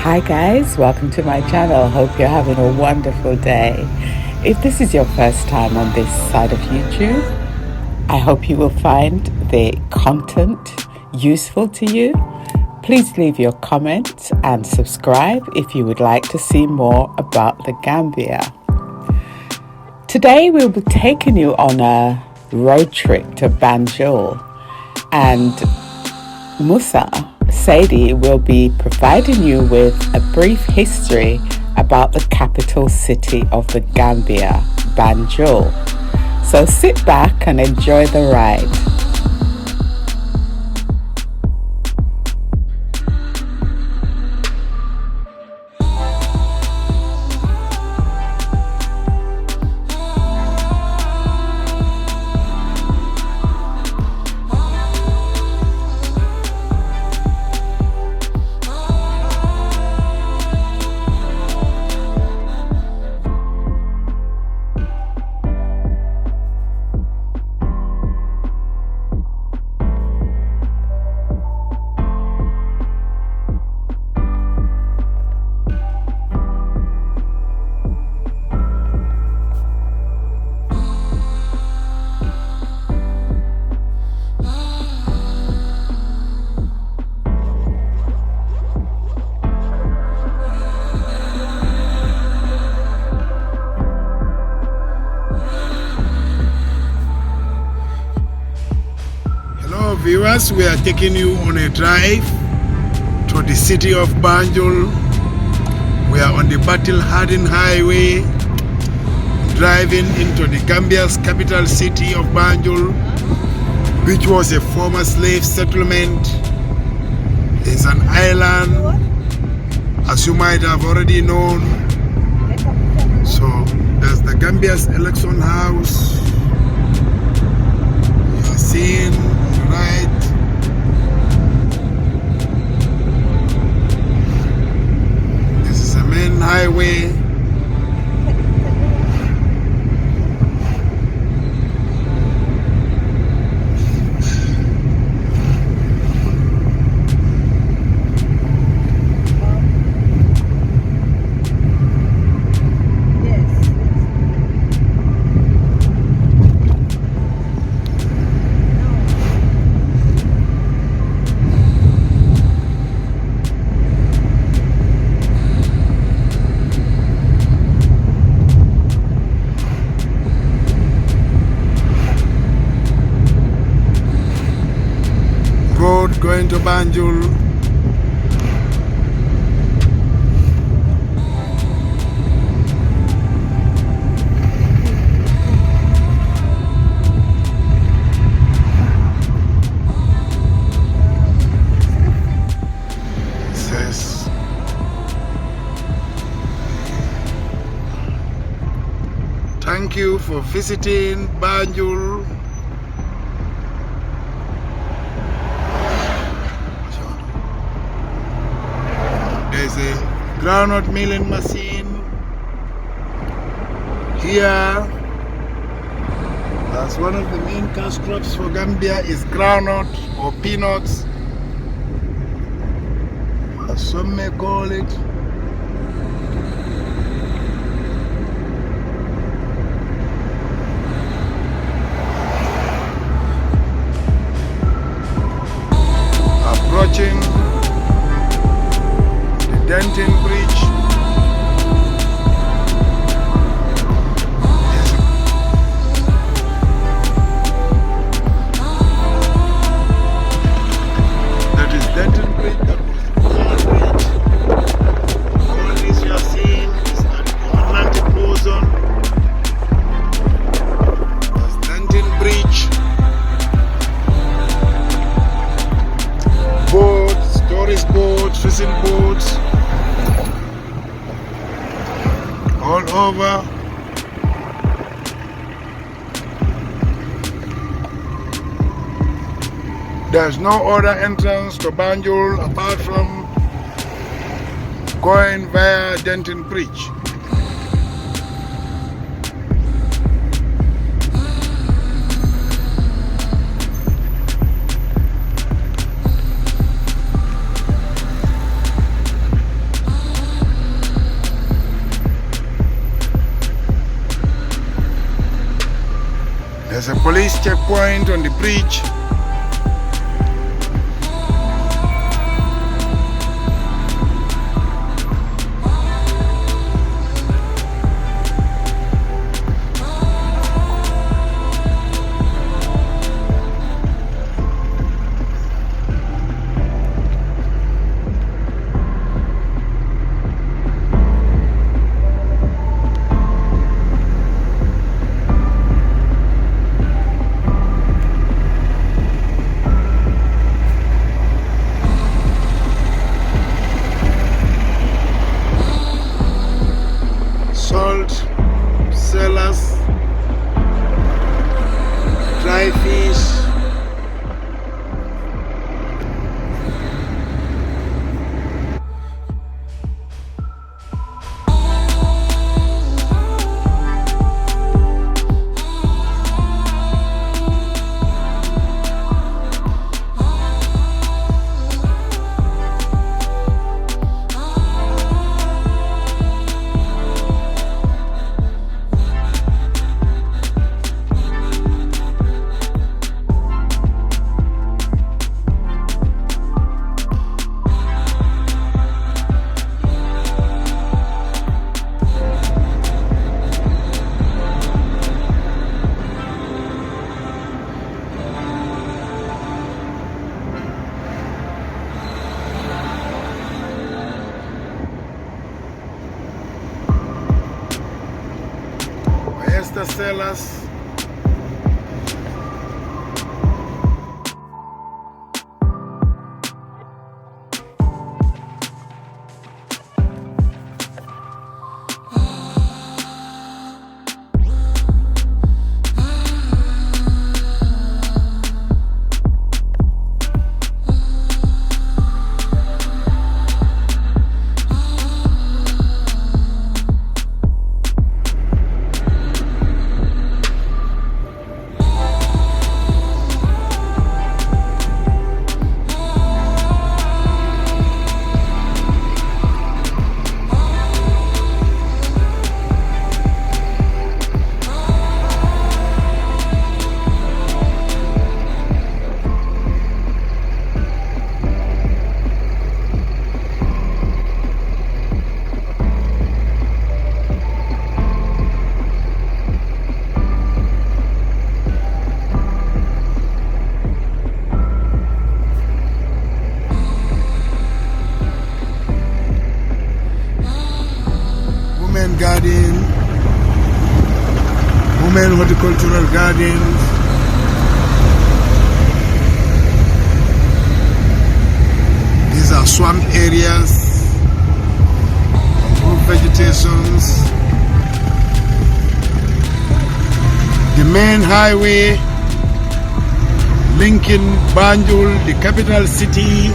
Hi guys, welcome to my channel. Hope you're having a wonderful day. If this is your first time on this side of YouTube, I hope you will find the content useful to you. Please leave your comments and subscribe if you would like to see more about the Gambia. Today we'll be taking you on a road trip to Banjul, and Musa, Saidy, will be providing you with a brief history about the capital city of the Gambia, Banjul. So sit back and enjoy the ride. Viewers, we are taking you on a drive to the city of Banjul. We are on the Bertil Highway, driving into the Gambia's capital city of Banjul, which was a former slave settlement. It's an island, as you might have already known. So there's the Gambia's election house. You are seeing right. This is a main highway. Going to Banjul. Says thank you for visiting Banjul. There's a groundnut milling machine here. That's one of the main cash crops for Gambia is groundnut or peanuts, as some may call it. Approaching Denton Bridge. That is Denton Bridge. That was the bridge. All this you are seeing is an Atlantic Ocean. That's Denton Bridge. Boats, tourist boats, fishing boats. All over. There's no other entrance to Banjul apart from going via Denton Bridge. There's a police checkpoint on the bridge. Salt sellers, dry fish, oyster sellers. Garden, women horticultural gardens, these are swamp areas, improved vegetations, the main highway linking Banjul, the capital city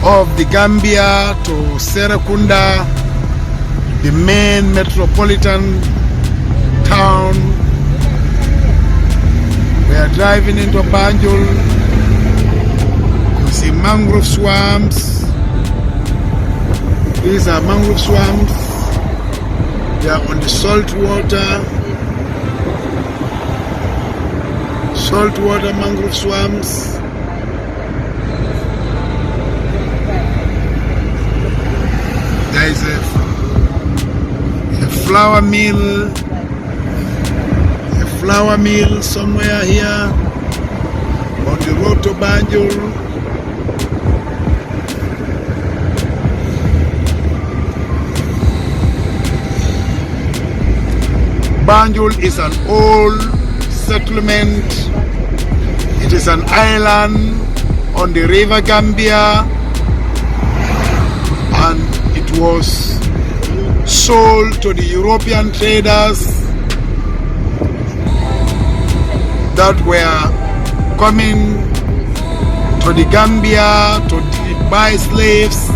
of the Gambia, to Serekunda, the main metropolitan town. We are driving into Banjul. You see mangrove swamps. These are mangrove swamps. They are on the saltwater mangrove swamps. There is a flour mill somewhere here on the road to Banjul. Banjul is an old settlement. It is an island on the river Gambia, and it was sold to the European traders that were coming to the Gambia to buy slaves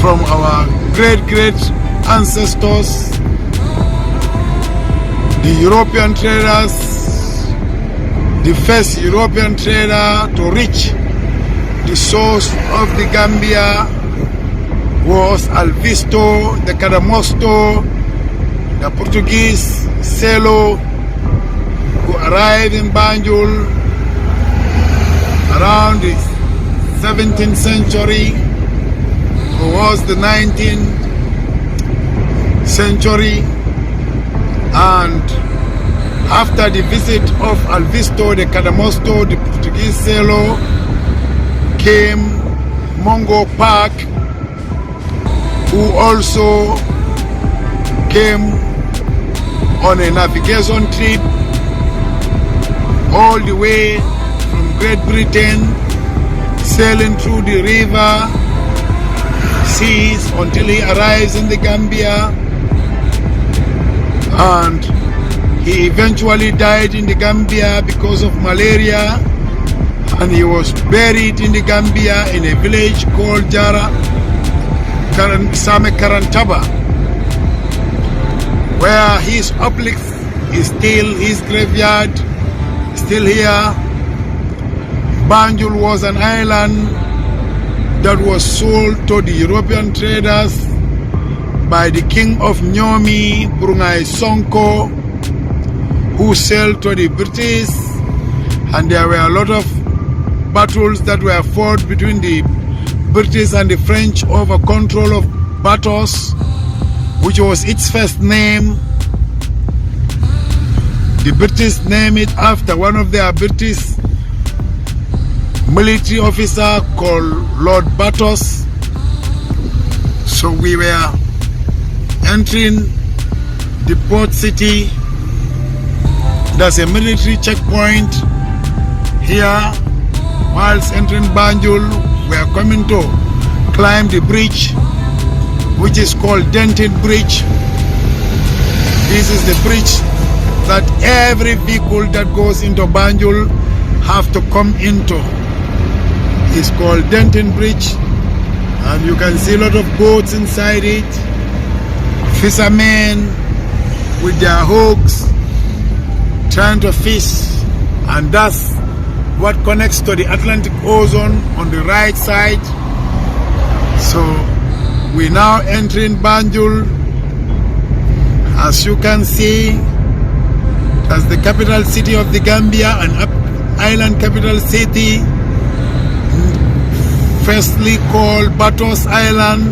from our great ancestors. The European traders, the first European trader to reach the source of the Gambia was Alvisto, the Cadamosto, the Portuguese sailor who arrived in Banjul around the 17th century, who was the 19th century, and after the visit of Alvisto de Cadamosto, the Portuguese sailor, came Mungo Park, who also came on a navigation trip all the way from Great Britain, sailing through the river seas until he arrives in the Gambia, and he eventually died in the Gambia because of malaria, and he was buried in the Gambia in a village called Same Karantaba, where his obelisk is still, his graveyard still here. Banjul was an island that was sold to the European traders by the king of Nyomi, Brunei Sonko, who sailed to the British, and there were a lot of battles that were fought between the British and the French over control of Batos, which was its first name. The British named it after one of their British military officer called Lord Batos. So we were entering the port city. There's a military checkpoint here. Whilst entering Banjul, we are coming to climb the bridge, which is called Denton Bridge. This is the bridge that every vehicle that goes into Banjul have to come into. It's called Denton Bridge, and you can see a lot of boats inside it. Fishermen with their hooks trying to fish, and that's what connects to the Atlantic Ocean on the right side. So we're now entering Banjul. As you can see, as the capital city of the Gambia, an island capital city, firstly called Batos Island,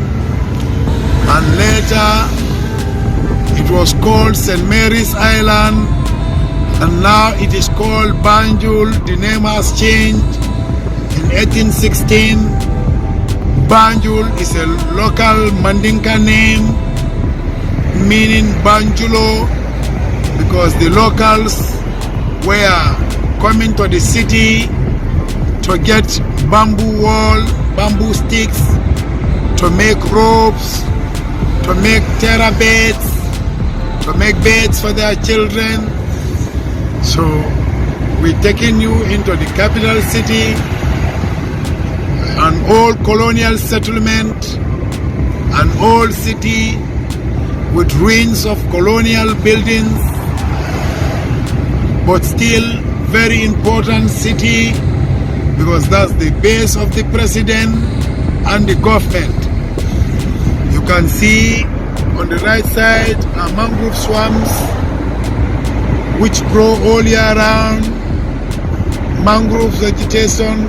and later it was called St. Mary's Island, and now it is called Banjul. The name has changed. In 1816, Banjul is a local Mandinka name meaning Banjulo, because the locals were coming to the city to get bamboo wool, bamboo sticks, to make ropes, to make terra beds, to make beds for their children. So we're taking you into the capital city, an old colonial settlement, an old city with ruins of colonial buildings, but still very important city, because that's the base of the president and the government. You can see on the right side are mangrove swamps which grow all year round, mangrove vegetation.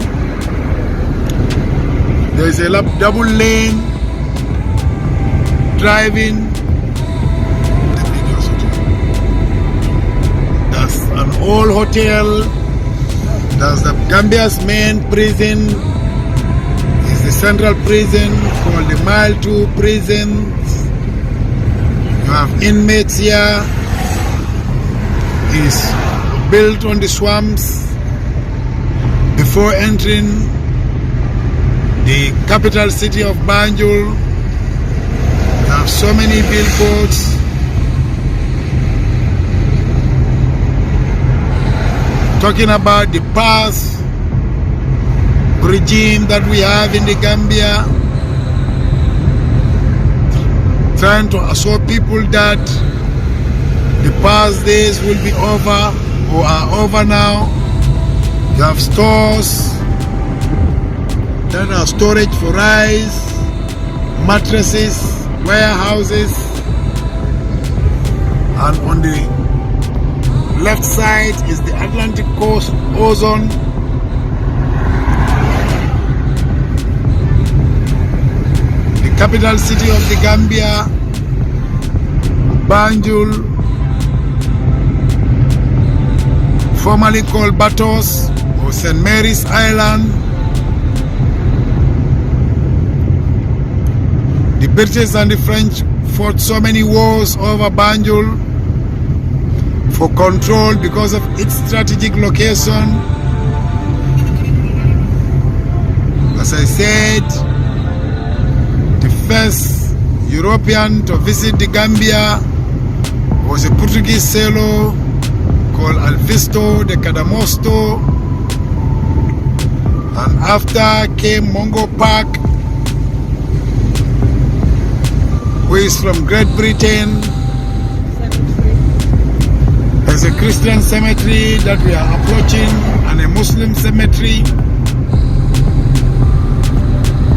There is a double lane driving. That's an old hotel. That's the Gambia's main prison. It's the central prison called the Mile 2 prison. You have inmates here. It's built on the swamps. Before entering the capital city of Banjul, you have so many billboards. Talking about the past regime that we have in the Gambia, trying to assure people that the past days will be over or are over now. You have stores that are storage for rice, mattresses, warehouses. And on the left side is the Atlantic Coast ozone. The capital city of the Gambia, Banjul, formerly called Batos or St. Mary's Island. The British and the French fought so many wars over Banjul for control because of its strategic location. As I said, the first European to visit the Gambia was a Portuguese sailor called Alvisto de Cadamosto, and after came Mungo Park, who is from Great Britain. There's a Christian cemetery that we are approaching and a Muslim cemetery.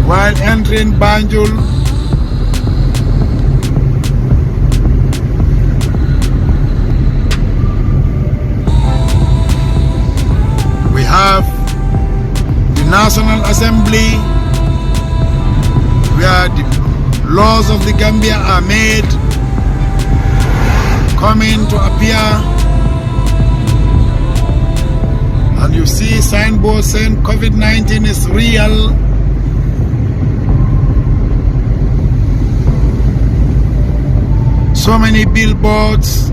While entering Banjul, we have the National Assembly, where the laws of the Gambia are made, coming to appear. And you see signboards saying COVID-19 is real. So many billboards.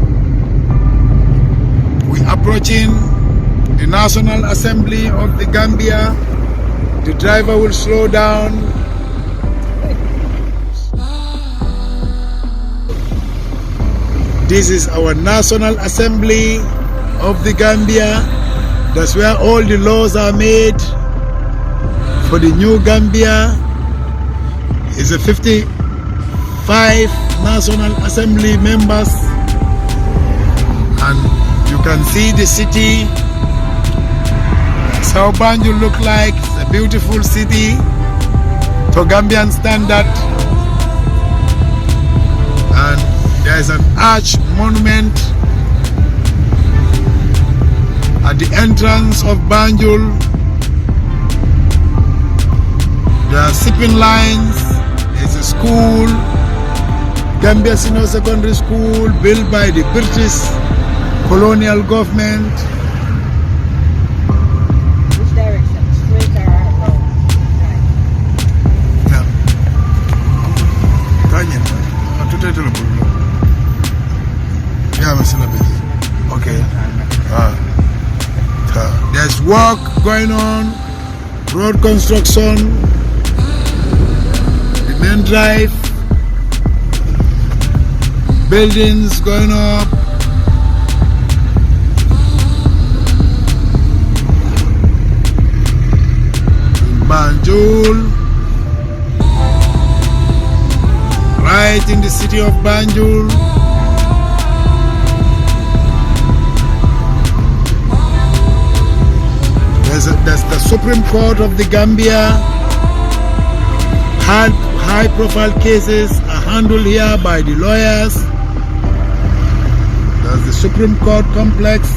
We're approaching the National Assembly of the Gambia. The driver will slow down. This is our National Assembly of the Gambia. That's where all the laws are made for the new Gambia. It's a 55 National Assembly members, and you can see the city. That's how Banjul look like. It's a beautiful city to Gambian standard, and there's an arch monument at the entrance of Banjul. There are shipping lines. There's a school, Gambia Senior Secondary School, built by the British colonial government. Which direction? Straight or wrong? Yeah. Okay. There's work going on, road construction, the main drive, buildings going up. Banjul, right in the city of Banjul. There's the Supreme Court of the Gambia. High-profile cases are handled here by the lawyers. There's the Supreme Court complex.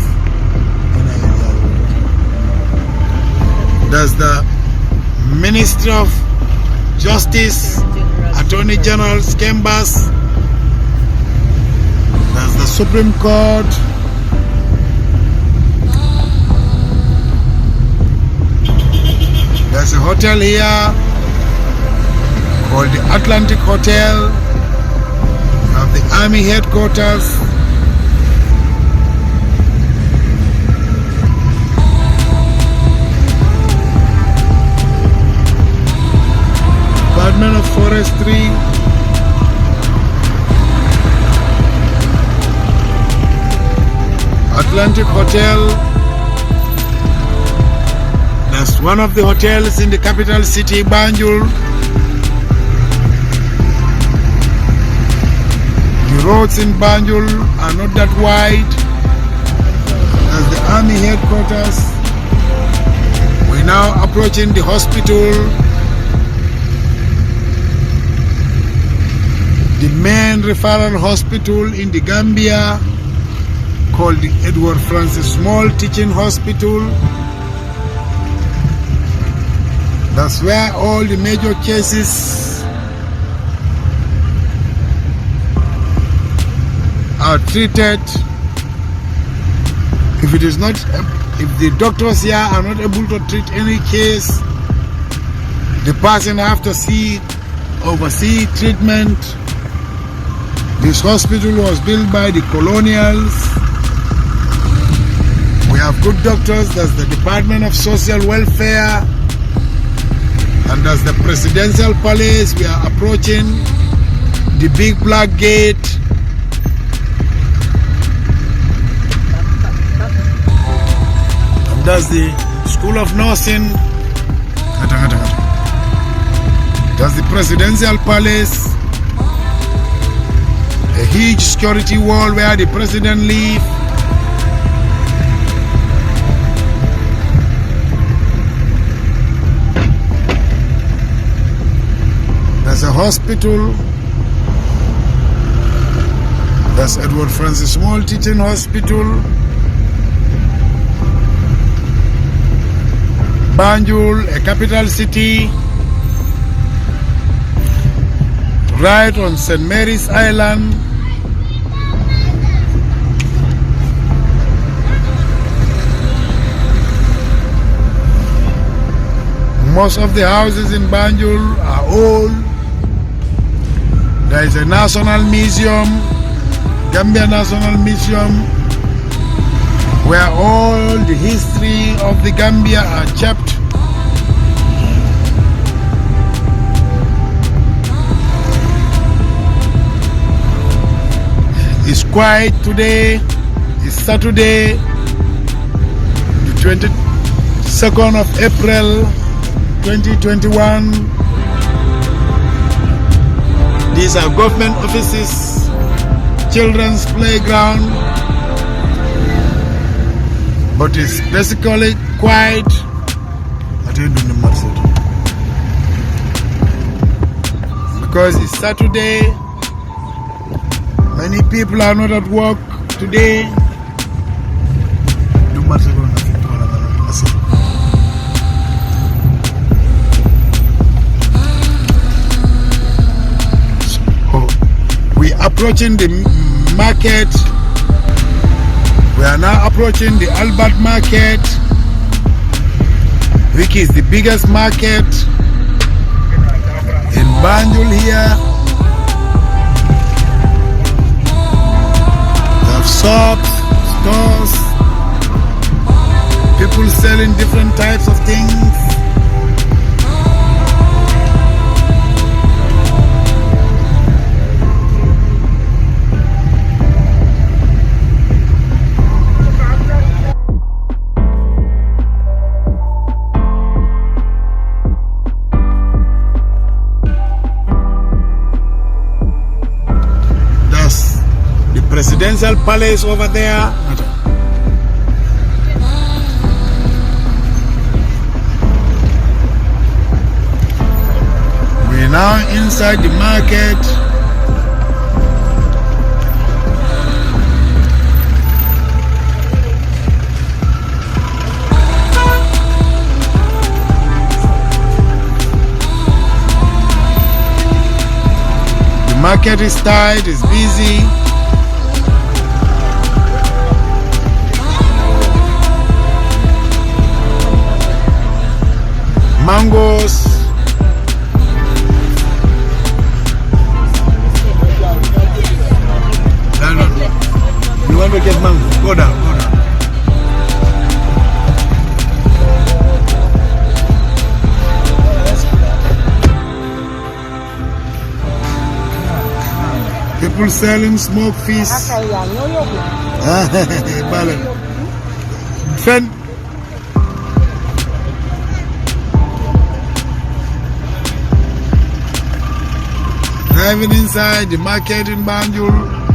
There's the Ministry of Justice, Attorney General's chambers. There's the Supreme Court. There's a hotel here called the Atlantic Hotel. We have the Army headquarters. Department of Forestry. Atlantic Hotel. That's one of the hotels in the capital city, Banjul. The roads in Banjul are not that wide. That's the army headquarters. We're now approaching the hospital. the main referral hospital in the Gambia called the Edward Francis Small Teaching Hospital. That's where all the major cases are treated. If the doctors here are not able to treat any case, the person have to oversee treatment. This hospital was built by the colonials. We have good doctors. That's the Department of Social Welfare. And that's the Presidential Palace. We are approaching the big black gate. And that's the School of Nursing. That's the Presidential Palace. A huge security wall where the president lives. There's a hospital. That's Edward Francis Small Teaching Hospital. Banjul, a capital city, right on St. Mary's Island. Most of the houses in Banjul are old. There is a national museum, Gambia National Museum, where all the history of the Gambia are kept. It's quiet today. It's Saturday, the 22nd of April 2021. These are government offices, children's playground, but it's basically quiet. Because it's Saturday, many people are not at work today. We are approaching the market. We are now approaching the Albert Market, which is the biggest market in Banjul here. We have shops, stores, people selling different types of things. Presidential Palace over there. We're now inside the market. The market is tight, it's busy. Mangoes. No. You want to get mango? Go down, go down. People selling smoked fish. Friend. Driving inside the market in Banjul.